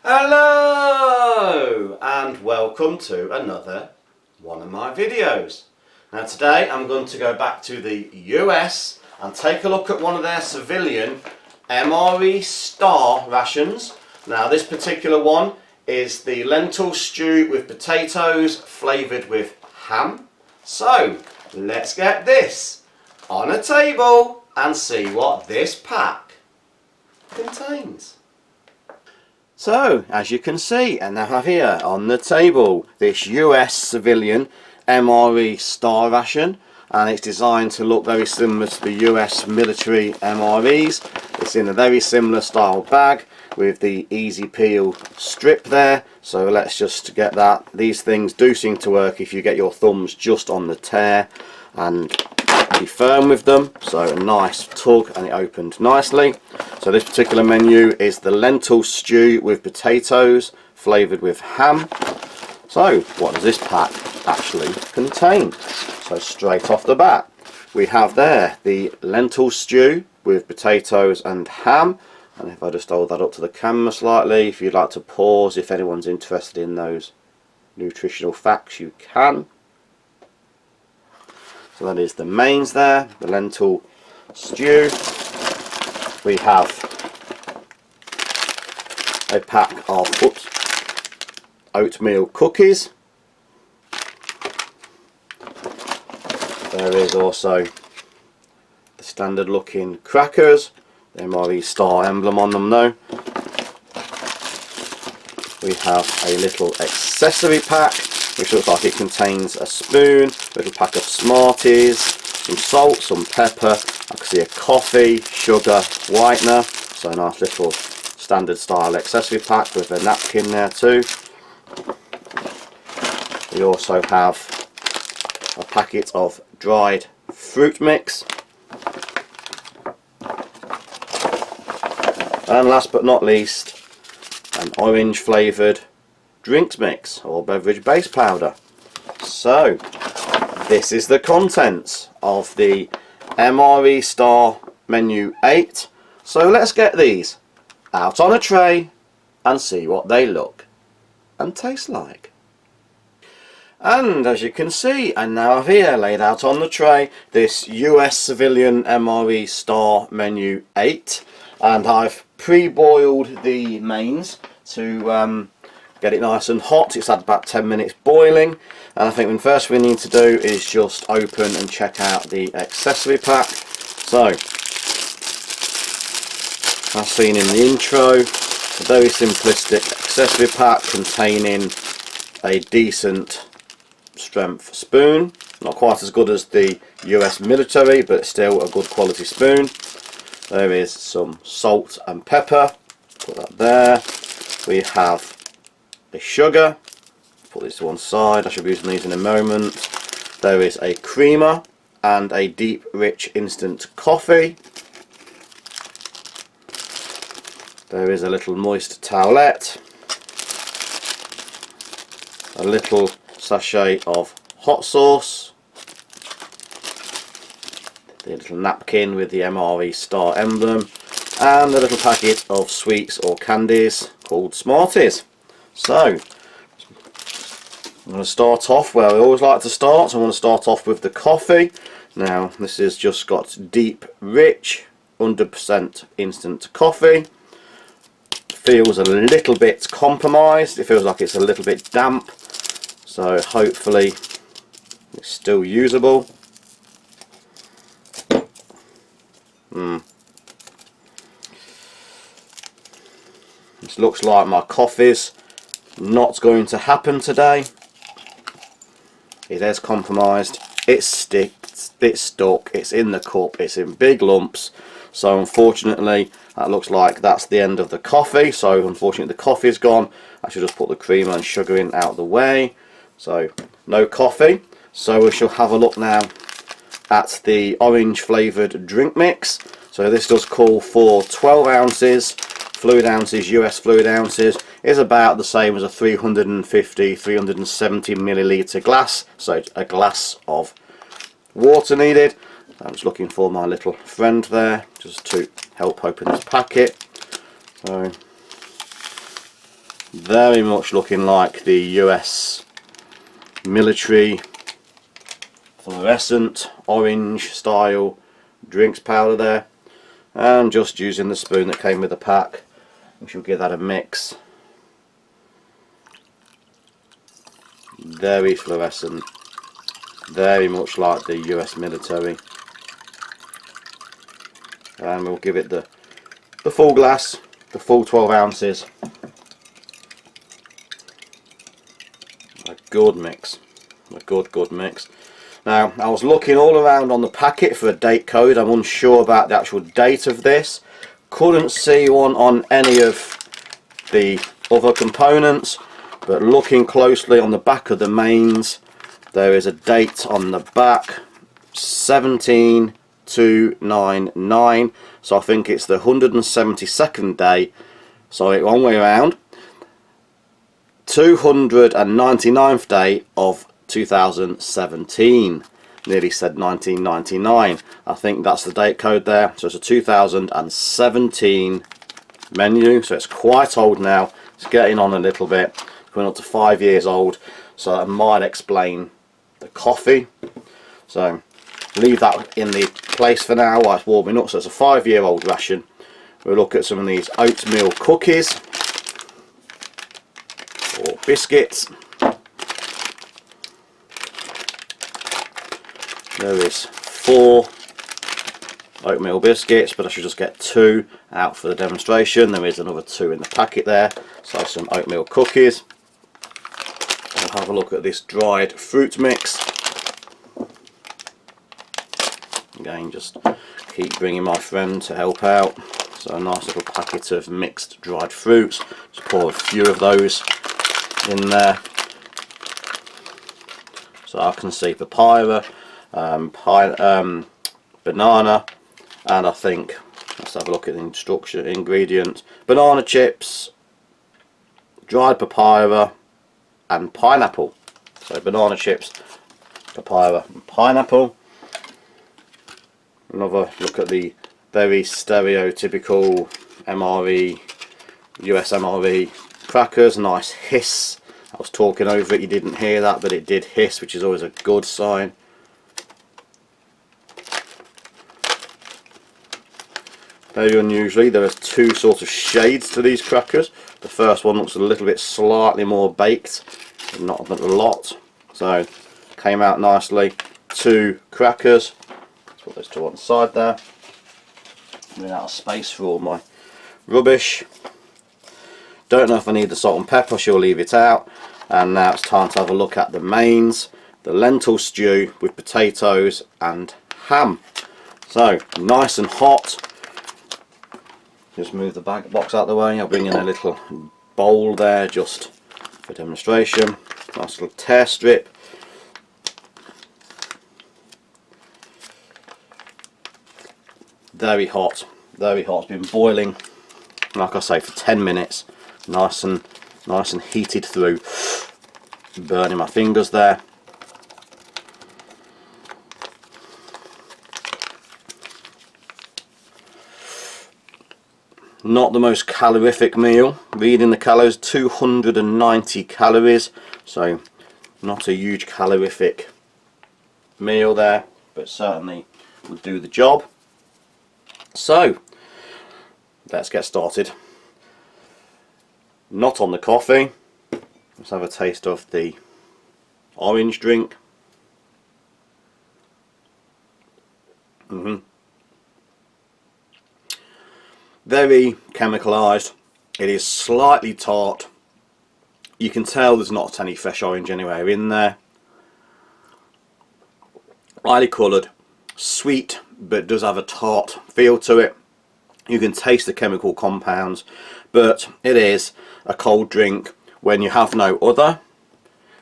Hello and welcome to another one of my videos. Now today I'm going to go back to the US and take a look at one of their civilian MRE STAR rations. Now this particular one is the lentil stew with potatoes flavoured with ham. So let's get this on a table and see what this pack contains. So, as you can see, and I have here on the table this US civilian MRE STAR ration, and it's designed to look very similar to the US military MREs. It's in a very similar style bag with the easy peel strip there, so let's just get that. These things do seem to work if you get your thumbs just on the tear and be firm with them. So a nice tug and it opened nicely. So this particular menu is the lentil stew with potatoes flavoured with ham. So what does this pack actually contain? So straight off the bat we have there the lentil stew with potatoes and ham. And if I just hold that up to the camera slightly, if you'd like to pause, if anyone's interested in those nutritional facts, you can. So that is the mains there, the lentil stew. We have a pack of oatmeal cookies. There is also the standard looking crackers, the MRE STAR emblem on them though. We have a little accessory pack which looks like it contains a spoon, a little pack of Smarties, some salt, some pepper. I can see a coffee, sugar, whitener. So a nice little standard style accessory pack with a napkin there too. We also have a packet of dried fruit mix. And last but not least, an orange flavoured drinks mix or beverage base powder. So this is the contents of the MRE STAR menu 8. So let's get these out on a tray and see what they look and taste like. And as you can see, I now have here laid out on the tray this US civilian MRE STAR menu 8, and I've pre-boiled the mains to get it nice and hot. It's had about 10 minutes boiling, and I think the first we need to do is just open and check out the accessory pack. So as seen in the intro, a very simplistic accessory pack containing a decent strength spoon, not quite as good as the US military but still a good quality spoon. There is some salt and pepper, put that there. We have the sugar, put this to one side, I should be using these in a moment. There is a creamer and a deep rich instant coffee. There is a little moist towelette, a little sachet of hot sauce, the little napkin with the MRE STAR emblem, and a little packet of sweets or candies called Smarties. So I'm going to start off where I always like to start. So I'm going to start off with the coffee. Now this has just got deep rich 100% instant coffee. Feels a little bit compromised, it feels like it's a little bit damp, so hopefully it's still usable. This looks like my coffee's not going to happen today. It is compromised, it's stuck, it's in the cup, it's in big lumps. So unfortunately that looks like that's the end of the coffee. So unfortunately the coffee's gone. I should just put the creamer and sugar in out of the way. So no coffee. So we shall have a look now at the orange flavoured drink mix. So this does call for 12 ounces. Fluid ounces, US fluid ounces, is about the same as a 370 milliliter glass. So a glass of water needed. I'm just looking for my little friend there just to help open this packet. So Very much looking like the US military fluorescent orange style drinks powder there, and just using the spoon that came with the pack, we shall give that a mix. Very fluorescent, very much like the US military, and we'll give it the full glass, the full 12 ounces. A good mix, a good mix. Now, I was looking all around on the packet for a date code. I'm unsure about the actual date of this. Couldn't see one on any of the other components, but looking closely on the back of the mains, there is a date on the back, 17299. So I think it's the 172nd day, sorry, wrong way around, 299th day of 2017. Nearly said 1999. I think that's the date code there. So it's a 2017 menu, so it's quite old now. It's getting on a little bit, going up to 5 years old, so that might explain the coffee. So leave that in the place for now while it's warming up. So it's a 5-year-old ration. We'll look at some of these oatmeal cookies or biscuits. There is 4 oatmeal biscuits, but I should just get 2 out for the demonstration. There is another 2 in the packet there. So some oatmeal cookies. I'll have a look at this dried fruit mix. Again, just keep bringing my friend to help out. So a nice little packet of mixed dried fruits. Just pour a few of those in there. So I can see papaya, banana, and I think, let's have a look at the instruction ingredient, banana chips, dried papaya and pineapple. So banana chips, papaya and pineapple. Another look at the very stereotypical MRE, US MRE crackers. Nice hiss. I was talking over it, you didn't hear that, but it did hiss, which is always a good sign. Very unusually, there are 2 sort of shades to these crackers. The first one looks a little bit slightly more baked, but not a lot. So came out nicely. 2 crackers. Let's put those 2 on the side there. Running out of space for all my rubbish. Don't know if I need the salt and pepper, she'll leave it out. And now it's time to have a look at the mains. The lentil stew with potatoes and ham. So nice and hot. Just move the box out of the way. I'll bring in a little bowl there just for demonstration. Nice little tear strip. Very hot, very hot. It's been boiling, like I say, for 10 minutes. Nice and heated through. Burning my fingers there. Not the most calorific meal. Reading the calories, 290 calories, so not a huge calorific meal there, but certainly will do the job. So let's get started. Not on the coffee. Let's have a taste of the orange drink. Very chemicalised. It is slightly tart. You can tell there's not any fresh orange anywhere in there. Highly coloured, sweet, but does have a tart feel to it. You can taste the chemical compounds, but it is a cold drink. When you have no other,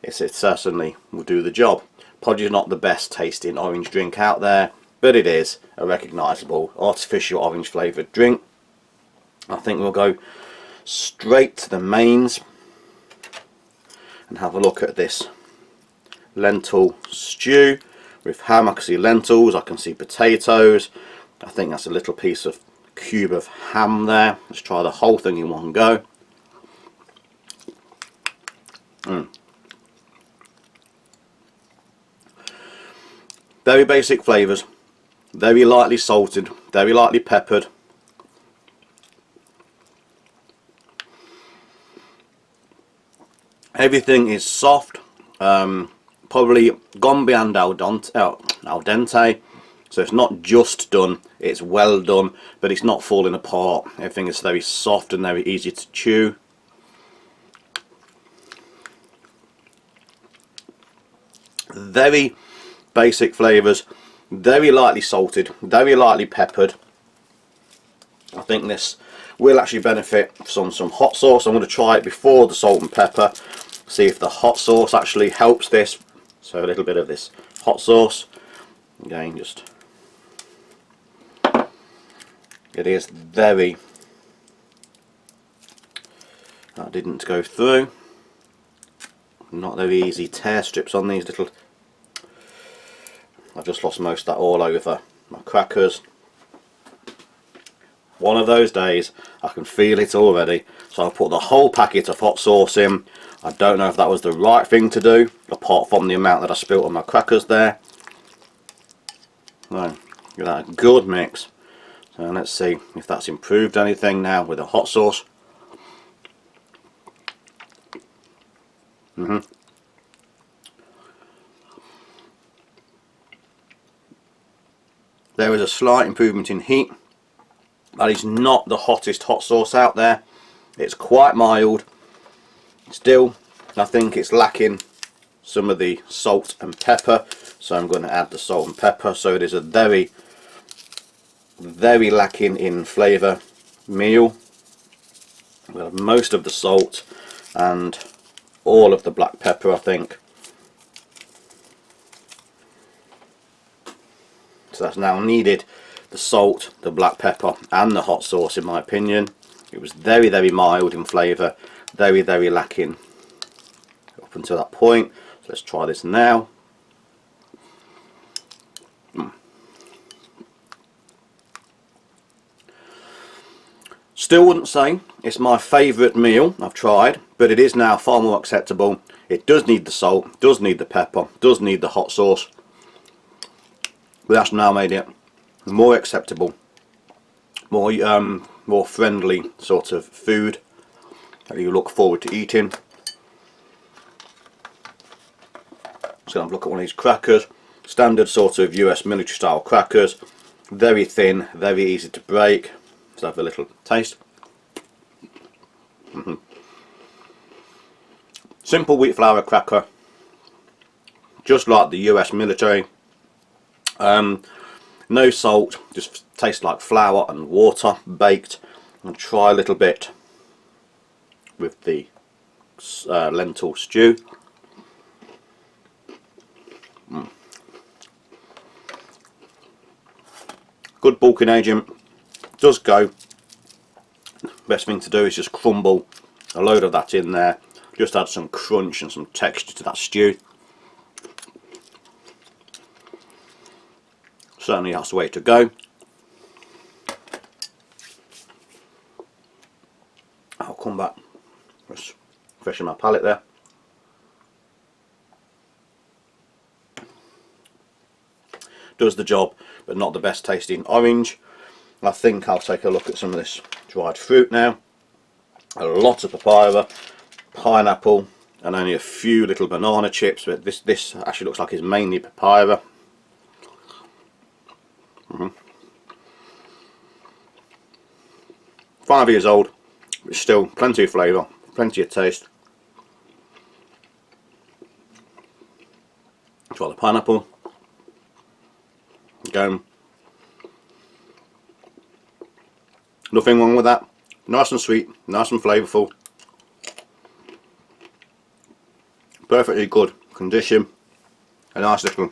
it certainly will do the job. Probably not the best tasting orange drink out there, but it is a recognisable artificial orange flavoured drink. I think we'll go straight to the mains and have a look at this lentil stew with ham. I can see lentils, I can see potatoes. I think that's a little piece of cube of ham there. Let's try the whole thing in one go. Very basic flavours, very lightly salted, very lightly peppered. Everything is soft, probably gone beyond al dente, so it's not just done, it's well done, but it's not falling apart. Everything is very soft and very easy to chew. Very basic flavours, very lightly salted, very lightly peppered. I think this will actually benefit from some hot sauce. I'm going to try it before the salt and pepper, see if the hot sauce actually helps this. So a little bit of this hot sauce, again, just, it is very, that didn't go through, not very easy tear strips on these little, I've just lost most of that all over my crackers. One of those days, I can feel it already. So I'll put the whole packet of hot sauce in. I don't know if that was the right thing to do, apart from the amount that I spilt on my crackers there. So, give that a good mix. So let's see if that's improved anything now with the hot sauce. There is a slight improvement in heat. That is not the hottest hot sauce out there. It's quite mild. Still, I think it's lacking some of the salt and pepper, so I'm going to add the salt and pepper. So it is a very, very lacking in flavour meal. We'll have most of the salt and all of the black pepper, I think. So that's now needed, the salt, the black pepper and the hot sauce, in my opinion. It was very, very mild in flavour, very, very lacking up until that point. So let's try this now. Still wouldn't say it's my favourite meal I've tried, but it is now far more acceptable. It does need the salt, does need the pepper, does need the hot sauce. But that's now made it more acceptable, more friendly sort of food that you look forward to eating. Just going to look at one of these crackers, standard sort of US military style crackers, very thin, very easy to break. Let's have a little taste. Simple wheat flour cracker, just like the US military. No salt, just tastes like flour and water baked. I'll try a little bit with the lentil stew. Good bulking agent, does go. Best thing to do is just crumble a load of that in there, just add some crunch and some texture to that stew. Certainly that's the way to go. I'll come back, just freshen my palate there. Does the job, but not the best tasting orange. I think I'll take a look at some of this dried fruit now. A lot of papaya, pineapple, and only a few little banana chips, but this actually looks like it's mainly papaya. 5 years old, but still plenty of flavour, plenty of taste. Try the pineapple. Again, nothing wrong with that. Nice and sweet, nice and flavourful. Perfectly good condition. A nice little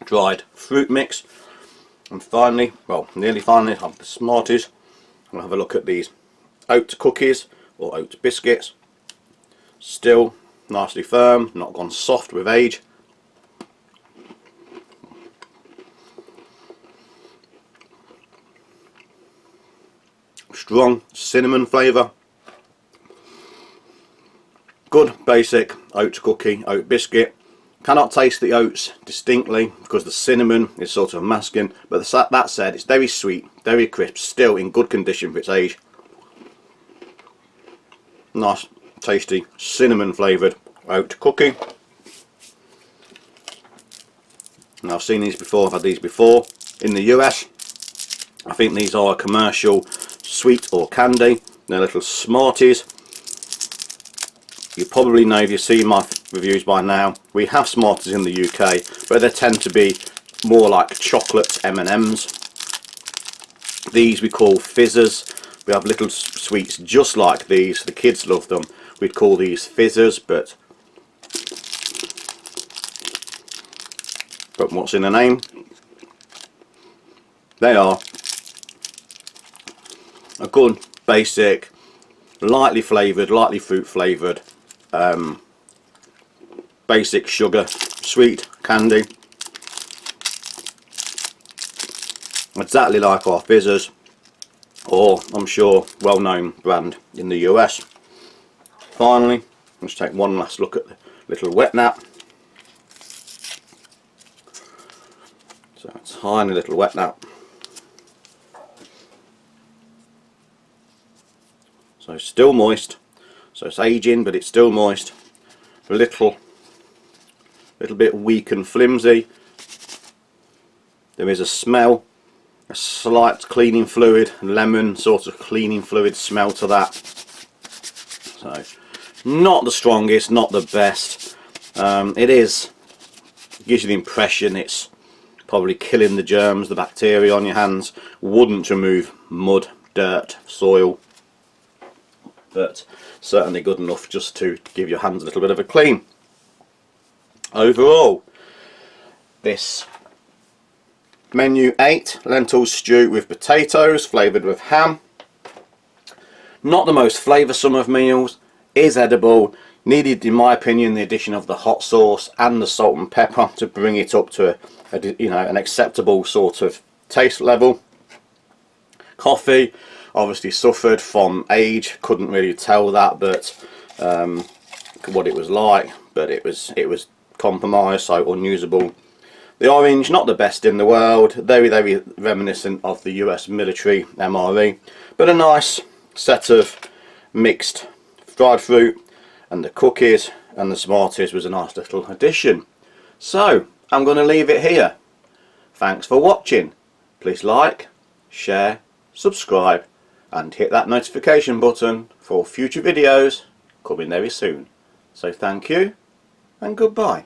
dried fruit mix. And finally, well, nearly finally, I have the Smarties. We'll have a look at these oat cookies or oat biscuits. Still nicely firm, not gone soft with age. Strong cinnamon flavour. good basic oat cookie, oat biscuit. Cannot taste the oats distinctly because the cinnamon is sort of masking, but that said, it's very sweet, very crisp, still in good condition for its age. Nice, tasty, cinnamon flavoured oat cookie. And I've seen these before, I've had these before in the US. I think these are a commercial sweet or candy. They're little Smarties. You probably know if you've seen my reviews by now, we have Smarties in the UK, but they tend to be more like chocolate M&Ms. These we call fizzers. We have little sweets just like these. The kids love them. We'd call these fizzers, but what's in the name? They are a good basic, lightly flavoured, lightly fruit flavoured, basic sugar sweet candy, exactly like our fizzers, or I'm sure well-known brand in the US. Finally, let's take one last look at the little wet nap. So a tiny little wet nap. So still moist, so it's aging but it's still moist. A little bit weak and flimsy. There is a smell, a slight cleaning fluid, lemon sort of cleaning fluid smell to that. So not the strongest, not the best. It gives you the impression it's probably killing the germs, the bacteria on your hands. Wouldn't remove mud, dirt, soil, but certainly good enough just to give your hands a little bit of a clean. Overall, this menu 8, lentil stew with potatoes flavoured with ham. Not the most flavoursome of meals, is edible, needed in my opinion the addition of the hot sauce and the salt and pepper to bring it up to an acceptable sort of taste level. Coffee obviously suffered from age, couldn't really tell that, but what it was like, but it was compromised, so unusable. The orange, not the best in the world, very reminiscent of the US military MRE, but a nice set of mixed dried fruit, and the cookies and the Smarties was a nice little addition. So I'm going to leave it here. Thanks for watching. Please like, share, subscribe and hit that notification button for future videos coming very soon. So thank you and goodbye.